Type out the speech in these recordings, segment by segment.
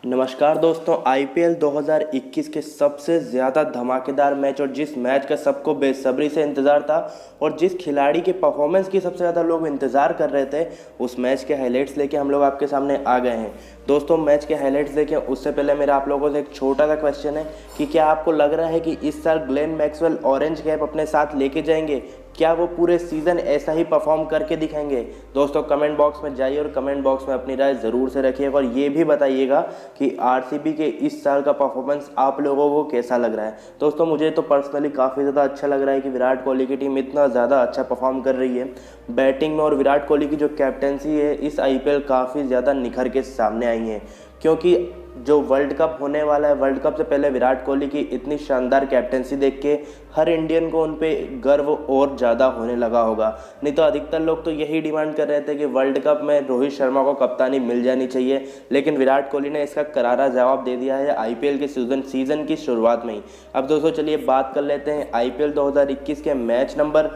नमस्कार दोस्तों, आईपीएल 2021 के सबसे ज़्यादा धमाकेदार मैच और जिस मैच का सबको बेसब्री से इंतज़ार था और जिस खिलाड़ी के परफॉर्मेंस की सबसे ज़्यादा लोग इंतज़ार कर रहे थे, उस मैच के हाइलाइट्स लेके हम लोग आपके सामने आ गए हैं। दोस्तों, मैच के हाइलाइट्स देखें उससे पहले मेरा आप लोगों से एक छोटा सा क्वेश्चन है कि क्या आपको लग रहा है कि इस साल ग्लेन मैक्सवेल ऑरेंज कैप अपने साथ लेके जाएंगे? क्या वो पूरे सीज़न ऐसा ही परफॉर्म करके दिखाएंगे? दोस्तों, कमेंट बॉक्स में जाइए और कमेंट बॉक्स में अपनी राय ज़रूर से रखिएगा और ये भी बताइएगा कि आरसीबी के इस साल का परफॉर्मेंस आप लोगों को कैसा लग रहा है। दोस्तों, मुझे तो पर्सनली काफ़ी ज़्यादा अच्छा लग रहा है कि विराट कोहली की टीम इतना ज़्यादा अच्छा परफॉर्म कर रही है बैटिंग में, और विराट कोहली की जो कैप्टेंसी है इस आईपीएल काफ़ी ज़्यादा निखर के सामने आई है, क्योंकि जो वर्ल्ड कप होने वाला है, वर्ल्ड कप से पहले विराट कोहली की इतनी शानदार कैप्टेंसी देख के हर इंडियन को उन पे गर्व और ज़्यादा होने लगा होगा। नहीं तो अधिकतर लोग तो यही डिमांड कर रहे थे कि वर्ल्ड कप में रोहित शर्मा को कप्तानी मिल जानी चाहिए, लेकिन विराट कोहली ने इसका करारा जवाब दे दिया है आईपीएल के सीज़न की शुरुआत में ही। अब दोस्तों, चलिए बात कर लेते हैं आईपीएल 2021 के मैच नंबर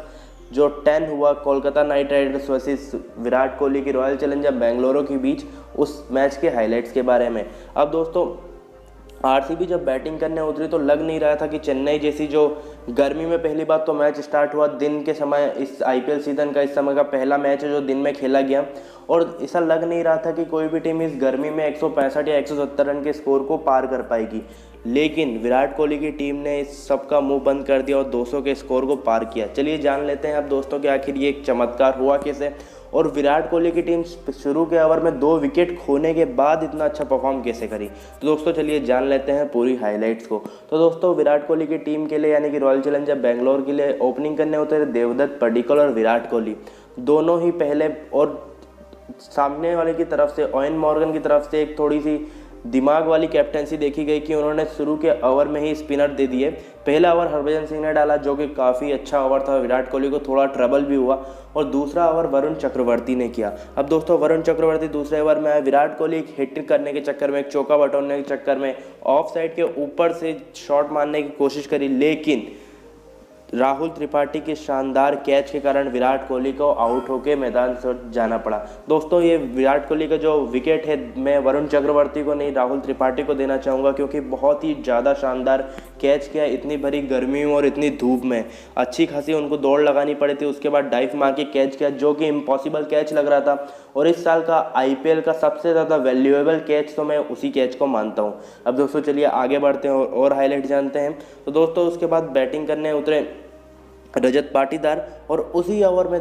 जो 10 हुआ Kolkata night Riders versus Virat Kohli की रॉयल चैलेंजर बेंगलुरु के बीच, उस मैच के हाइलाइट्स के बारे में। अब दोस्तों, आरसीबी जब बैटिंग करने उतरी तो लग नहीं रहा था कि चेन्नई जैसी, जो गर्मी में पहली बात तो मैच स्टार्ट हुआ दिन के समय, इस आईपीएल सीज़न का इस समय का पहला मैच है जो दिन में खेला गया, और ऐसा लग नहीं रहा था कि कोई भी टीम इस गर्मी में 165 या 170 रन के स्कोर को पार कर पाएगी। लेकिन विराट कोहली की टीम ने इस सब का मुंह बंद कर दिया और 200 के स्कोर को पार किया। चलिए जान लेते हैं अब दोस्तों कि आखिर ये एक चमत्कार हुआ कैसे, और विराट कोहली की टीम शुरू के ओवर में 2 विकेट खोने के बाद इतना अच्छा परफॉर्म कैसे करी। तो दोस्तों, चलिए जान लेते हैं पूरी हाइलाइट्स को। तो दोस्तों, विराट कोहली की टीम के लिए यानी कि रॉयल चैलेंजर बेंगलोर के लिए ओपनिंग करने उतरे देवदत्त पडिक्कल और विराट कोहली दोनों ही पहले, और सामने वाले की तरफ से ओवेन मॉर्गन की तरफ से एक थोड़ी सी दिमाग वाली कैप्टेंसी देखी गई कि उन्होंने शुरू के ओवर में ही स्पिनर दे दिए। पहला ओवर हरभजन सिंह ने डाला जो कि काफ़ी अच्छा ओवर था, विराट कोहली को थोड़ा ट्रबल भी हुआ, और दूसरा ओवर वरुण चक्रवर्ती ने किया। अब दोस्तों, वरुण चक्रवर्ती दूसरे ओवर में आए, विराट कोहली एक हिट करने के चक्कर में, एक चौका बटोरने के चक्कर में ऑफ साइड के ऊपर से शॉट मारने की कोशिश करी, लेकिन राहुल त्रिपाठी के शानदार कैच के कारण विराट कोहली को आउट होकर मैदान से जाना पड़ा। दोस्तों, ये विराट कोहली का जो विकेट है मैं वरुण चक्रवर्ती को नहीं, राहुल त्रिपाठी को देना चाहूँगा, क्योंकि बहुत ही ज़्यादा शानदार कैच किया इतनी भरी गर्मी और इतनी धूप में। अच्छी खासी उनको दौड़ लगानी पड़ी थी, उसके बाद डाइव मार के कैच किया जो कि इम्पॉसिबल कैच लग रहा था, और इस साल का आईपीएल का सबसे ज़्यादा वैल्यूएबल कैच तो मैं उसी कैच को मानता हूँ। अब दोस्तों, चलिए आगे बढ़ते हैं और हाईलाइट जानते हैं। तो दोस्तों, उसके बाद बैटिंग करने उतरे रजत पाटीदार, और उसी ओवर में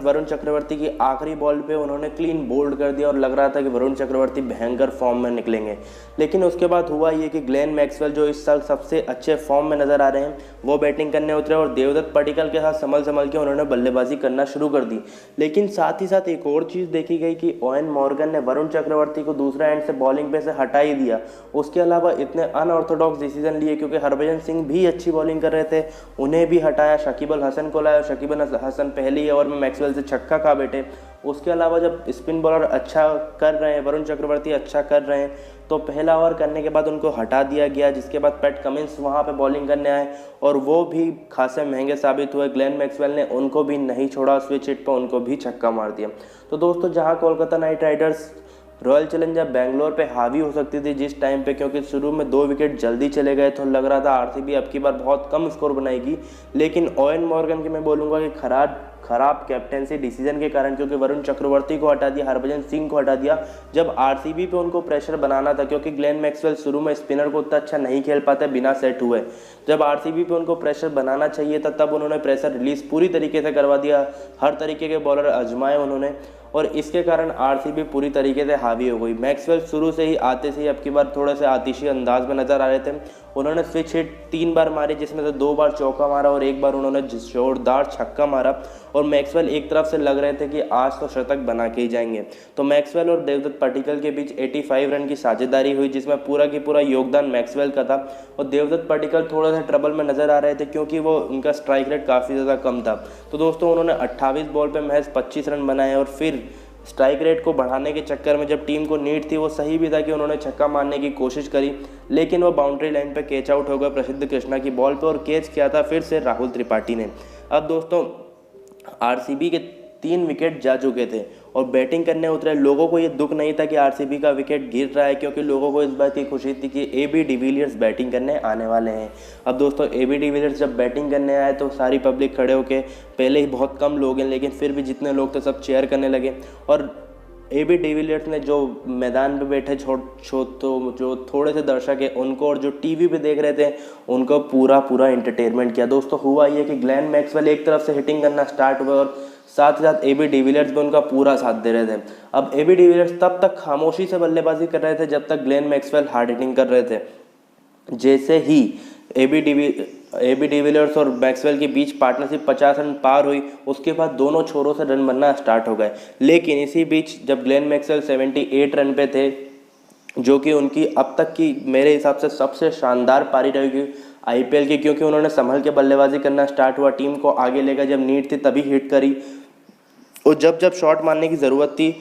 वरुण चक्रवर्ती की आखिरी बॉल पे उन्होंने क्लीन बोल्ड कर दिया और लग रहा था कि वरुण चक्रवर्ती भयंकर फॉर्म में निकलेंगे। लेकिन उसके बाद हुआ ये कि ग्लेन मैक्सवेल, जो इस साल सबसे अच्छे फॉर्म में नज़र आ रहे हैं, वो बैटिंग करने उतरे और देवदत्त पडिक्कल के साथ संभल के उन्होंने बल्लेबाजी करना शुरू कर दी। लेकिन साथ ही साथ एक और चीज़ देखी गई कि ओवेन मॉर्गन ने वरुण चक्रवर्ती को दूसरा एंड से बॉलिंग पे से हटा ही दिया। उसके अलावा इतने अनऑर्थोडॉक्स डिसीजन लिए, क्योंकि हरभजन सिंह भी अच्छी बॉलिंग कर रहे थे, उन्हें भी हटाया, शकीब अल हसन को लाया, शकीब अल हसन पहली ओवर में मैक्सवेल से छक्का खा बैठे। उसके अलावा जब स्पिन बॉलर अच्छा कर रहे हैं, वरुण चक्रवर्ती अच्छा कर रहे हैं, तो पहला ओवर करने के बाद उनको हटा दिया गया, जिसके बाद पैट कमिंस वहां पे बॉलिंग करने आए और वो भी खासे महंगे साबित हुए। ग्लेन मैक्सवेल ने उनको भी नहीं छोड़ा, स्विच हिट पर उनको भी छक्का मार दिया। तो दोस्तों, जहां Kolkata night Riders royal challenger Bangalore पे हावी हो सकती थी जिस टाइम पे, क्योंकि शुरू में 2 विकेट जल्दी चले गए तो लग रहा था आरसीबी अब की बार बहुत कम स्कोर बनाएगी, लेकिन ओवेन मॉर्गन की मैं बोलूँगा कि खराब कैप्टेंसी डिसीजन के कारण, क्योंकि वरुण चक्रवर्ती को हटा दिया, हरभजन सिंह को हटा दिया जब आरसीबी पे उनको प्रेशर बनाना था, क्योंकि ग्लेन मैक्सवेल शुरू में स्पिनर को उतना अच्छा नहीं खेल पाते बिना सेट हुए। जब आरसीबी पे उनको प्रेशर बनाना चाहिए था तब उन्होंने प्रेशर रिलीज पूरी तरीके से करवा दिया, हर तरीके के बॉलर आजमाए उन्होंने, और इसके कारण आरसीबी पूरी तरीके से हावी हो गई। मैक्सवेल शुरू से ही आते से ही अब की बार थोड़े से आतिशी अंदाज में नजर आ रहे थे। उन्होंने स्विच हिट 3 बार मारे, जिसमें से 2 बार चौका मारा और 1 बार उन्होंने जोरदार छक्का मारा, और मैक्सवेल एक तरफ से लग रहे थे कि आज तो शतक बना के ही जाएंगे। तो मैक्सवेल और देवदत्त पडिक्कल के बीच 85 रन की साझेदारी हुई, जिसमें पूरा की पूरा योगदान मैक्सवेल का था, और देवदत्त पडिक्कल थोड़ा सा ट्रबल में नजर आ रहे थे क्योंकि वो उनका स्ट्राइक रेट काफ़ी ज़्यादा कम था। तो दोस्तों, उन्होंने 28 बॉल पर महज 25 रन बनाए, और फिर स्ट्राइक रेट को बढ़ाने के चक्कर में जब टीम को नीड थी, वो सही भी था कि उन्होंने छक्का मारने की कोशिश करी, लेकिन वो बाउंड्री लाइन पे कैच आउट हो गया प्रसिद्ध कृष्णा की बॉल पे, और कैच किया था फिर से राहुल त्रिपाठी ने। अब दोस्तों, आरसीबी के 3 विकेट जा चुके थे और बैटिंग करने उतरे। लोगों को ये दुख नहीं था कि आरसीबी का विकेट गिर रहा है, क्योंकि लोगों को इस बात की खुशी थी कि AB डिविलियर्स बैटिंग करने आने वाले हैं। अब दोस्तों AB डिविलियर्स जब बैटिंग करने आए तो सारी पब्लिक खड़े होके, पहले ही बहुत कम लोग हैं लेकिन फिर भी जितने लोग थे सब चेयर करने लगे। और AB डिविलियर्स ने जो मैदान पे बैठे तो जो थोड़े से दर्शक हैं उनको, और जो टीवी पे देख रहे थे उनको पूरा एंटरटेनमेंट किया। दोस्तों हुआ ये कि ग्लेन मैक्सवेल एक तरफ से हिटिंग करना स्टार्ट हुआ और साथ ही साथ AB डिविलियर्स भी उनका पूरा साथ दे रहे थे। अब AB डिविलियर्स तब तक खामोशी से बल्लेबाजी कर रहे थे जब तक ग्लेन मैक्सवेल हार्ड हिटिंग कर रहे थे। जैसे ही AB डिविलियर्स और मैक्सवेल के बीच पार्टनरशिप 50 रन पार हुई, उसके बाद दोनों छोरों से रन बनना स्टार्ट हो गए। लेकिन इसी बीच जब ग्लेन मैक्सवेल 78 रन पे थे, जो कि उनकी अब तक की मेरे हिसाब से सबसे शानदार पारी रहेगी IPL की, क्योंकि उन्होंने संभल के बल्लेबाजी करना स्टार्ट हुआ, टीम को आगे लेकर जब नीड थी तभी हिट करी, और जब शॉट मारने की ज़रूरत थी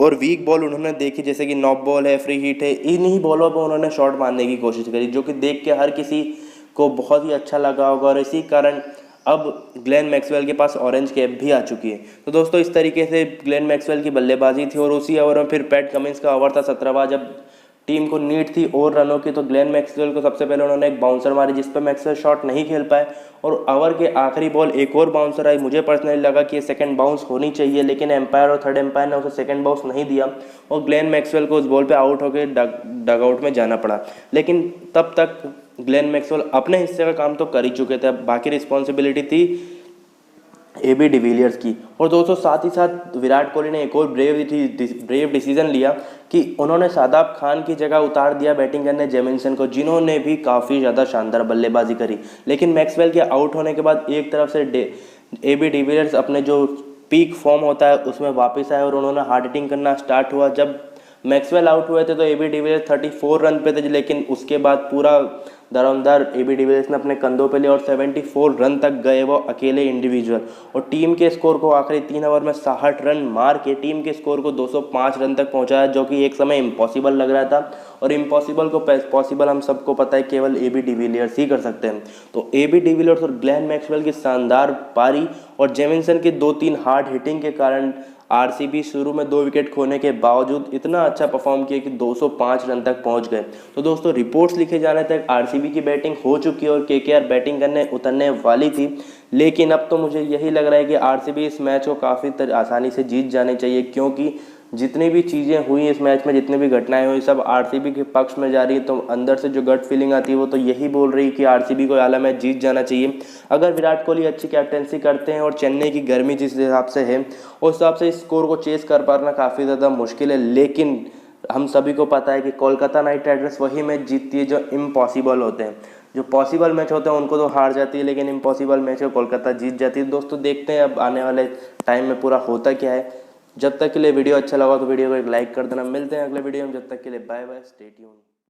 और वीक बॉल उन्होंने देखी, जैसे कि नॉक बॉल है, फ्री हिट है, इन्हीं बॉलों पर उन्होंने शॉट मारने की कोशिश करी, जो कि देख के हर किसी को बहुत ही अच्छा लगा होगा। और इसी कारण अब ग्लेन मैक्सवेल के पास ऑरेंज कैप भी आ चुकी है। तो दोस्तों इस तरीके से ग्लेन मैक्सवेल की बल्लेबाजी थी। और उसी ओवर में फिर पैट कमिंस का ओवर था 17वां, जब टीम को नीड थी और रनों की, तो ग्लेन मैक्सवेल को सबसे पहले उन्होंने एक बाउंसर मारी जिस पर मैक्सवेल शॉट नहीं खेल पाए, और ओवर के आखिरी बॉल एक और बाउंसर आई। मुझे पर्सनली लगा कि ये सेकंड बाउंस होनी चाहिए, लेकिन एम्पायर और थर्ड एम्पायर ने उसे सेकंड बाउंस नहीं दिया और ग्लेन मैक्सवेल को उस बॉल पे आउट होकर डगआउट में जाना पड़ा। लेकिन तब तक ग्लेन मैक्सवेल अपने हिस्से का काम तो कर ही चुके थे, अब बाकी रिस्पॉन्सिबिलिटी थी AB डिविलियर्स की। और दोस्तों साथ ही साथ विराट कोहली ने एक और ब्रेव डिसीजन लिया कि उन्होंने शादाब खान की जगह उतार दिया बैटिंग करने जेमिसन को, जिन्होंने भी काफ़ी ज़्यादा शानदार बल्लेबाजी करी। लेकिन मैक्सवेल के आउट होने के बाद एक तरफ से AB डिविलियर्स अपने जो पीक फॉर्म होता है उसमें वापस आए और उन्होंने हार्ड हिटिंग करना स्टार्ट हुआ। जब मैक्सवेल आउट हुए थे तो AB डिविलियर्स 34 रन पे थे, लेकिन उसके बाद पूरा दरअंदार AB डिविलियर्स ने अपने कंधों पे लिया और 74 रन तक गए वो अकेले इंडिविजुअल, और टीम के स्कोर को आखिरी 3 ओवर में 60 रन मार के टीम के स्कोर को 205 रन तक पहुंचाया, जो कि एक समय इम्पॉसिबल लग रहा था। और इम्पॉसिबल को पॉसिबल हम सबको पता है केवल AB डिविलियर्स ही कर सकते हैं। तो AB डिविलियर्स और ग्लेन मैक्सवेल की शानदार पारी और जेमिसन की 2-3 हार्ड हिटिंग के कारण आरसीबी शुरू में 2 विकेट खोने के बावजूद इतना अच्छा परफॉर्म किया कि 205 रन तक पहुंच गए। तो दोस्तों रिपोर्ट्स लिखे जाने तक आरसीबी की बैटिंग हो चुकी है और KKR बैटिंग करने उतरने वाली थी, लेकिन अब तो मुझे यही लग रहा है कि आरसीबी इस मैच को काफ़ी आसानी से जीत जानी चाहिए, क्योंकि जितनी भी चीज़ें हुई इस मैच में, जितनी भी घटनाएं हुई, सब आरसीबी के पक्ष में जा रही है। तो अंदर से जो गट फीलिंग आती है वो तो यही बोल रही है कि आरसीबी को आला मैच जीत जाना चाहिए। अगर विराट कोहली अच्छी कैप्टेंसी करते हैं और चेन्नई की गर्मी जिस हिसाब से है उस हिसाब से इस स्कोर को चेस कर पाना काफ़ी ज़्यादा मुश्किल है। लेकिन हम सभी को पता है कि कोलकाता नाइट राइडर्स वही मैच जीतती है जो इम्पॉसिबल होते हैं। जो पॉसिबल मैच होते हैं उनको तो हार जाती है, लेकिन इम्पॉसिबल मैच को कोलकाता जीत जाती है। दोस्तों देखते हैं अब आने वाले टाइम में पूरा होता क्या है। जब तक के लिए वीडियो अच्छा लगा तो वीडियो को एक लाइक कर देना। मिलते हैं अगले वीडियो में, जब तक के लिए बाय बाय, स्टे ट्यून्ड।